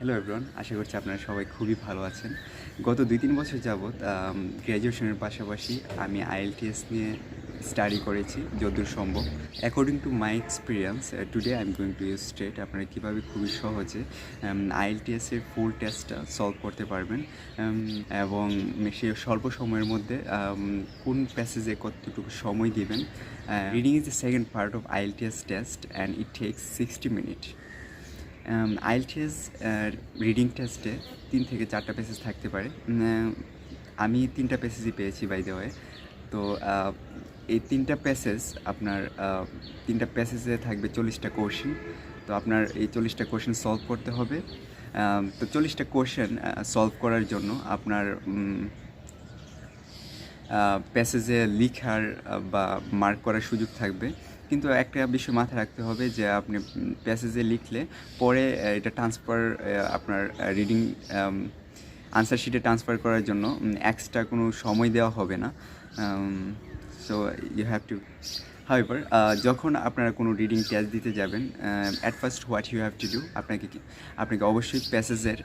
Hello everyone, আশা করছি আপনারা সবাই খুবই ভালো আছেন। গত ২-৩ বছর যাবৎ গ্র্যাজুয়েশনের পাশাপাশি আমি আইএলটিএস নিয়ে স্টাডি করেছি যতদূর সম্ভব। According to my experience today I am going to state আপনারা কীভাবে খুবই সহজে আইএলটিএসের ফুল টেস্টটা সলভ করতে পারবেন এবং সে স্বল্প সময়ের মধ্যে কোন প্যাসেজে কতটুকু সময় দিবেন। Reading is the second part of IELTS test and it takes 60 minute. IELTS reading টেস্টে ৩ থেকে ৪টা পেসেজ থাকতে পারে। আমি ৩টা পেসেজই পেয়েছি বাই দ্য ওয়ে। তো এই ৩টা পেসেজ আপনার ৩টা পেসেজে থাকবে 40টা কোশ্চেন। তো আপনার এই 40টা কোশ্চেন সলভ করতে হবে। তো 40টা কোশ্চেন সলভ করার জন্য আপনার প্যাসেজে লিখার বা মার্ক করার সুযোগ থাকবে, কিন্তু একটা বিষয় মাথায় রাখতে হবে যে আপনি প্যাসেজে লিখলে পরে এটা ট্রান্সফার আপনার রিডিং আনসার শিটে ট্রান্সফার করার জন্য এক্সট্রা কোনো সময় দেওয়া হবে না। So you have to however যখন আপনারা কোনো রিডিং টেস্ট দিতে যাবেন, at first what you have to do, আপনাকে অবশ্যই প্যাসেজের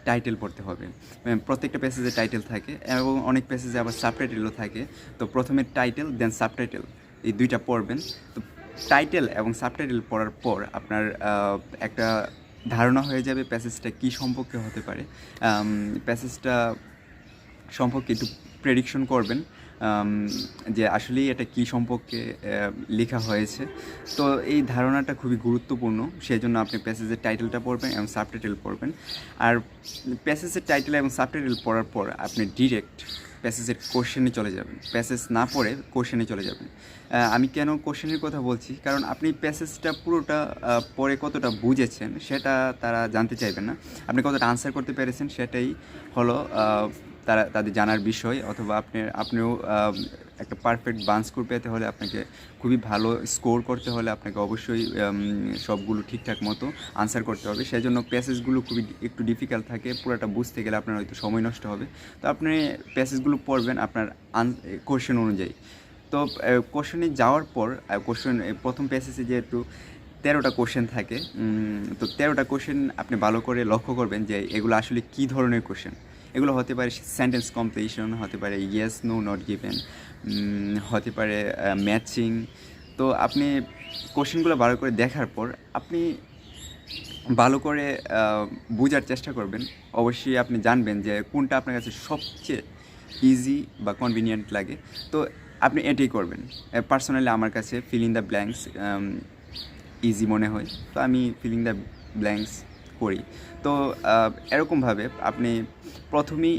টাইটেল পড়তে হবে। প্রত্যেকটা প্যাসেজের টাইটেল থাকে এবং অনেক প্যাসেজে আবার সাবটাইটেলও থাকে। তো প্রথমে টাইটেল দেন সাবটাইটেল, এই দুইটা পড়বেন। তো টাইটেল এবং সাবটাইটেল পড়ার পর আপনার একটা ধারণা হয়ে যাবে প্যাসেজটা কী সম্পর্কে হতে পারে। প্যাসেজটা সম্পর্কে একটু প্রেডিকশন করবেন যে আসলেই এটা কী সম্পর্কে লেখা হয়েছে। তো এই ধারণাটা খুবই গুরুত্বপূর্ণ, সেই জন্য আপনি প্যাসেজের টাইটেলটা পড়বেন এবং সাবটাইটেল পড়বেন। আর প্যাসেজের টাইটেল এবং সাবটাইটেল পড়ার পর আপনি ডিরেক্ট প্যাসেজের কোশ্চেনে চলে যাবেন, প্যাসেজ না পড়ে কোশ্চেনে চলে যাবেন। আমি কেন কোশ্চেনের কথা বলছি, কারণ আপনি প্যাসেজটা পুরোটা পড়ে কতটা বুঝেছেন সেটা তারা জানতে চাইবেন না, আপনি কতটা আনসার করতে পেরেছেন সেটাই হলো তাদের জানার বিষয়। অথবা আপনিও একটা পারফেক্ট বান স্কোর পেতে হলে, আপনাকে খুবই ভালো স্কোর করতে হলে আপনাকে অবশ্যই সবগুলো ঠিকঠাক মতো আনসার করতে হবে। সেই জন্য প্যাসেজগুলো খুবই একটু ডিফিকাল্ট থাকে, পুরোটা বুঝতে গেলে আপনার হয়তো সময় নষ্ট হবে। তো আপনি প্যাসেজগুলো পড়বেন আপনার কোশ্চেন অনুযায়ী। তো কোশ্চেনে যাওয়ার পর প্রথম প্যাসেজে যেহেতু 13টা কোশ্চেন থাকে, তো 13টা কোশ্চেন আপনি ভালো করে লক্ষ্য করবেন যে এগুলো আসলে কী ধরনের কোশ্চেন। এগুলো হতে পারে সেন্টেন্স কমপ্লিশন, হতে পারে ইয়েস নো নট গিভেন, হতে পারে ম্যাচিং। তো আপনি কোশ্চেনগুলো ভালো করে দেখার পর আপনি ভালো করে বোঝার চেষ্টা করবেন। অবশ্যই আপনি জানবেন যে কোনটা আপনার কাছে সবচেয়ে ইজি বা কনভিনিয়েন্ট লাগে, তো আপনি এটাই করবেন। পার্সোনালি আমার কাছে fill in the blanks easy মনে হয়, তো আমি ফিল ইন দ্য ব্ল্যাঙ্কস করি। তো এরকমভাবে আপনি প্রথমেই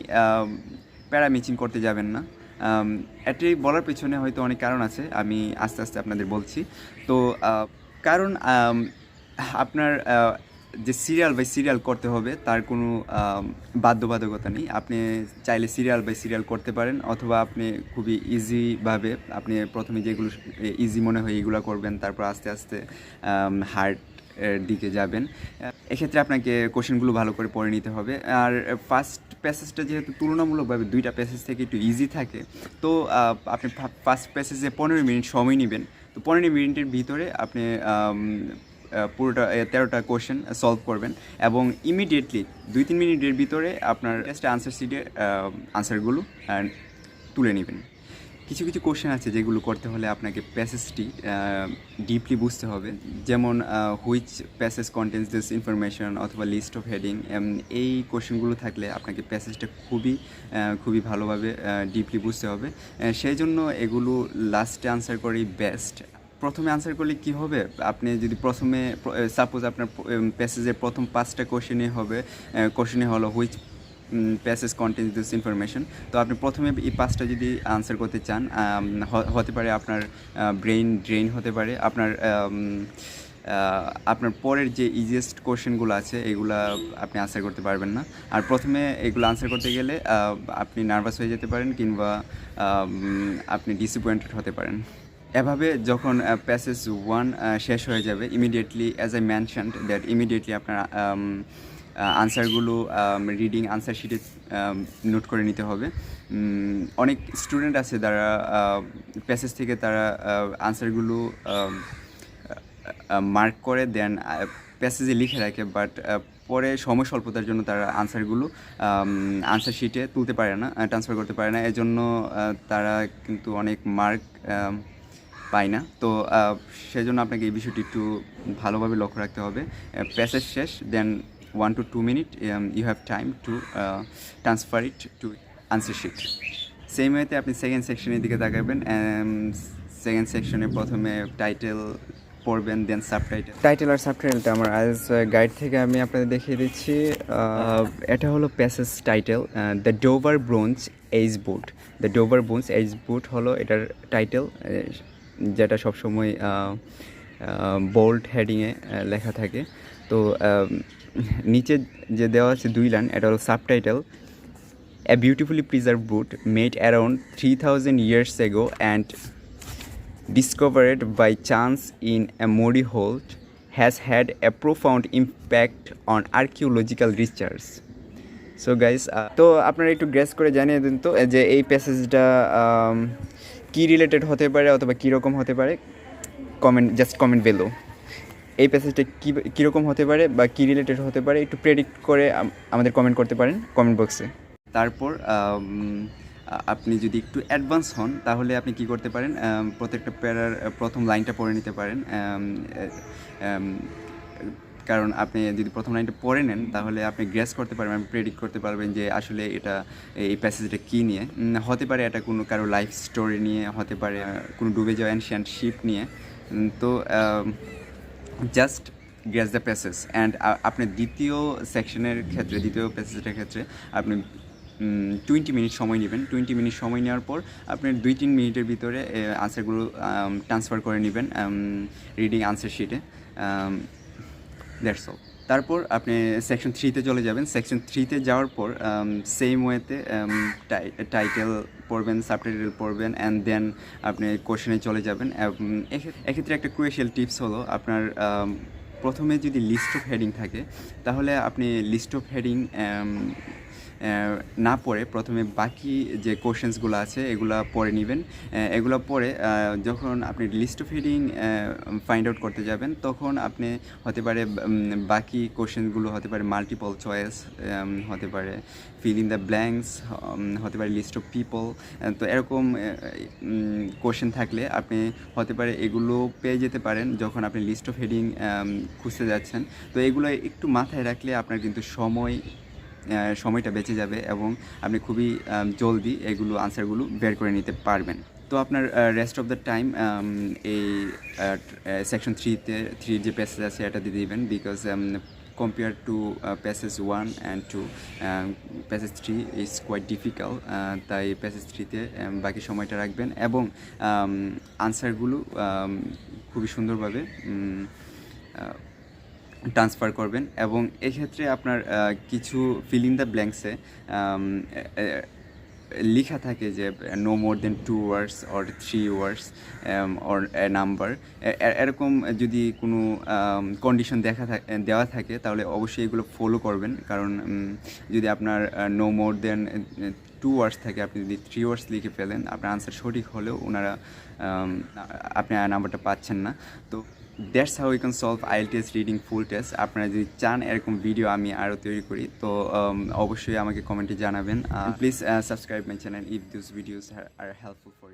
প্যারামিচিং করতে যাবেন না। এটি বলার পেছনে হয়তো অনেক কারণ আছে, আমি আস্তে আস্তে আপনাদের বলছি। তো কারণ আপনার যে সিরিয়াল বাই সিরিয়াল করতে হবে তার কোনো বাধ্যবাধকতা নেই। আপনি চাইলে সিরিয়াল বাই সিরিয়াল করতে পারেন, অথবা আপনি খুবই ইজিভাবে আপনি প্রথমে যেগুলো ইজি মনে হয় এগুলো করবেন, তারপর আস্তে আস্তে হার্ড এর দিকে যাবেন। এক্ষেত্রে আপনাকে কোশ্চেনগুলো ভালো করে পড়ে নিতে হবে। আর ফার্স্ট প্যাসেজটা যেহেতু তুলনামূলকভাবে 2টা প্যাসেজ থেকে একটু ইজি থাকে, তো আপনি ফার্স্ট প্যাসেজে 15 মিনিট সময় নেবেন। তো 15 মিনিটের ভিতরে আপনি পুরোটা 13টা কোশ্চেন সলভ করবেন এবং ইমিডিয়েটলি 2-3 মিনিটের ভিতরে আপনার টেস্টে আনসার শিটে আনসারগুলো তুলে নেবেন। কিছু কিছু কোশ্চেন আছে যেগুলো করতে হলে আপনাকে প্যাসেজটি ডিপলি বুঝতে হবে, যেমন which passage contains this information অথবা লিস্ট অফ হেডিং। এই কোশ্চেনগুলো থাকলে আপনাকে প্যাসেজটা খুবই ভালোভাবে ডিপলি বুঝতে হবে। সেই জন্য এগুলো লাস্টে আনসার করেই বেস্ট। প্রথমে আনসার করলে কী হবে, আপনি যদি প্রথমে সাপোজ আপনার প্যাসেজের প্রথম 5টা কোশ্চেনে হলো which passage contains this information. তো আপনি প্রথমে এই 5টা যদি আনসার করতে চান, হতে পারে আপনার ব্রেইন ড্রেন হতে পারে, আপনার পরের যে ইজিয়েস্ট কোশ্চেনগুলো আছে এগুলা আপনি আনসার করতে পারবেন না। আর প্রথমে এগুলো আনসার করতে গেলে আপনি নার্ভাস হয়ে যেতে পারেন, কিংবা আপনি ডিসঅ্যাপয়েন্টেড হতে পারেন। এভাবে যখন প্যাসেজ 1 শেষ হয়ে যাবে, immediately as I mentioned that immediately আপনার আনসারগুলো রিডিং আনসার শিটে নোট করে নিতে হবে। অনেক স্টুডেন্ট আছে যারা প্যাসেজ থেকে তারা আনসারগুলো মার্ক করে দেন প্যাসেজে লিখে রাখে, বাট পরে সময় স্বল্পতার জন্য তারা আনসারগুলো আনসার শিটে তুলতে পারে না, ট্রান্সফার করতে পারে না, এজন্য তারা কিন্তু অনেক মার্ক পায় না। তো সেজন্য আপনাকে এই বিষয়টি একটু ভালোভাবে লক্ষ্য রাখতে হবে। প্যাসেজ শেষ, দেন 1 to 2 minutes you have time to transfer it to answer sheet. Same ওয়েতে আপনি সেকেন্ড সেকশনের দিকে তাকাবেন। সেকেন্ড সেকশনে প্রথমে টাইটেল পড়বেন, দেন সাবটাইটেল। টাইটেল আর সাবটাইটেলটা আমার আজ গাইড থেকে আমি আপনাদের দেখিয়ে দিচ্ছি। এটা হলো passage title, the Dover bronze age boat. The Dover bronze age boat হলো এটার টাইটেল, যেটা সবসময় বোল্ড হেডিংয়ে লেখা থাকে। তো নিচে যে দেওয়া আছে 2 লাইন, এটা হলো subtitle, A beautifully preserved boot made around 3000 years ago and discovered by chance in a muddy hole has had a profound impact on archaeological research. So guys, তো আপনারা একটু গ্রেস করে জানিয়ে দিন তো যে এই প্যাসেজটা কী রিলেটেড হতে পারে অথবা কীরকম হতে পারে। জাস্ট কমেন্ট বেলো এই প্যাসেজটা কীরকম হতে পারে বা কী রিলেটেড হতে পারে, একটু প্রেডিক্ট করে আমাদের কমেন্ট করতে পারেন কমেন্ট বক্সে। তারপর আপনি যদি একটু অ্যাডভান্স হন তাহলে আপনি কি করতে পারেন, প্রত্যেকটা প্যারার প্রথম লাইনটা পড়ে নিতে পারেন। কারণ আপনি যদি প্রথম লাইনটা পড়ে নেন তাহলে আপনি গ্রেস করতে পারবেন, আপনি প্রেডিক্ট করতে পারবেন যে আসলে এটা এই প্যাসেজটা কী নিয়ে হতে পারে। এটা কোনো কারো লাইফ স্টোরি নিয়ে হতে পারে, কোনো ডুবে যাওয়া অ্যানশিয়েন্ট শিপ নিয়ে। তো just gas the passage and আপনি দ্বিতীয় সেকশনের ক্ষেত্রে, দ্বিতীয় প্যাসেজটার ক্ষেত্রে আপনি 20 মিনিট সময় নেবেন। 20 মিনিট সময় নেওয়ার পর আপনি 2-3 মিনিটের ভিতরে আনসারগুলো ট্রান্সফার করে নেবেন রিডিং আনসার শিটে। That's all. তারপর আপনি সেকশন 3-তে চলে যাবেন। সেকশন 3-তে যাওয়ার পর সেম ওয়েতে টাইটেল পড়বেন, সাবটাইটেল পড়বেন অ্যান্ড দেন আপনি কোশ্চেনে চলে যাবেন। এক্ষেত্রে একটা ক্রুশিয়াল টিপস হলো, আপনার প্রথমে যদি লিস্ট অফ হেডিং থাকে তাহলে আপনি লিস্ট অফ হেডিং না পড়ে প্রথমে বাকি যে কোশ্চেন্সগুলো আছে এগুলো পড়ে নেবেন। এগুলো পড়ে যখন আপনি list of heading find out করতে যাবেন তখন আপনি হতে পারে বাকি কোশ্চেনগুলো হতে পারে মাল্টিপল চয়েস, হতে পারে ফিল ইন দ্য ব্ল্যাঙ্কস, হতে পারে লিস্ট অফ পিপল। তো এরকম কোশ্চেন থাকলে আপনি হতে পারে এগুলো পেয়ে যেতে পারেন যখন আপনি লিস্ট অফ হেডিং খুঁজতে যাচ্ছেন। তো এগুলো একটু মাথায় রাখলে আপনার কিন্তু সময়টা বেঁচে যাবে এবং আপনি খুবই জলদি এগুলো আনসারগুলো বের করে নিতে পারবেন। তো আপনার রেস্ট অফ দ্য টাইম এই সেকশন 3 যে প্যাসেজ আছে এটা দিয়ে দিবেন, because compared to passage 1 and 2 passage 3 is quite difficult। তাই passage 3-তে বাকি সময়টা রাখবেন এবং আনসারগুলো খুবই সুন্দরভাবে ট্রান্সফার করবেন। এবং এক্ষেত্রে আপনার কিছু ফিল ইন দ্য ব্ল্যাঙ্কসে লেখা থাকে যে no more than 2 words or 3 words or a number, এরকম যদি কোনো কন্ডিশন দেওয়া থাকে তাহলে অবশ্যই এগুলো ফলো করবেন। কারণ যদি আপনার নো মোর দেন 2 ওয়ার্ডস থাকে, আপনি যদি 3 ওয়ার্ডস লিখে ফেলেন আপনার আনসার সঠিক হলেও আপনি নাম্বারটা পাচ্ছেন না। তো that's how you can solve IELTS reading full test. আপনারা যদি চান এরকম ভিডিও আমি আরও তৈরি করি তো অবশ্যই আমাকে কমেন্টে জানাবেন। Please subscribe my channel if this videos are helpful for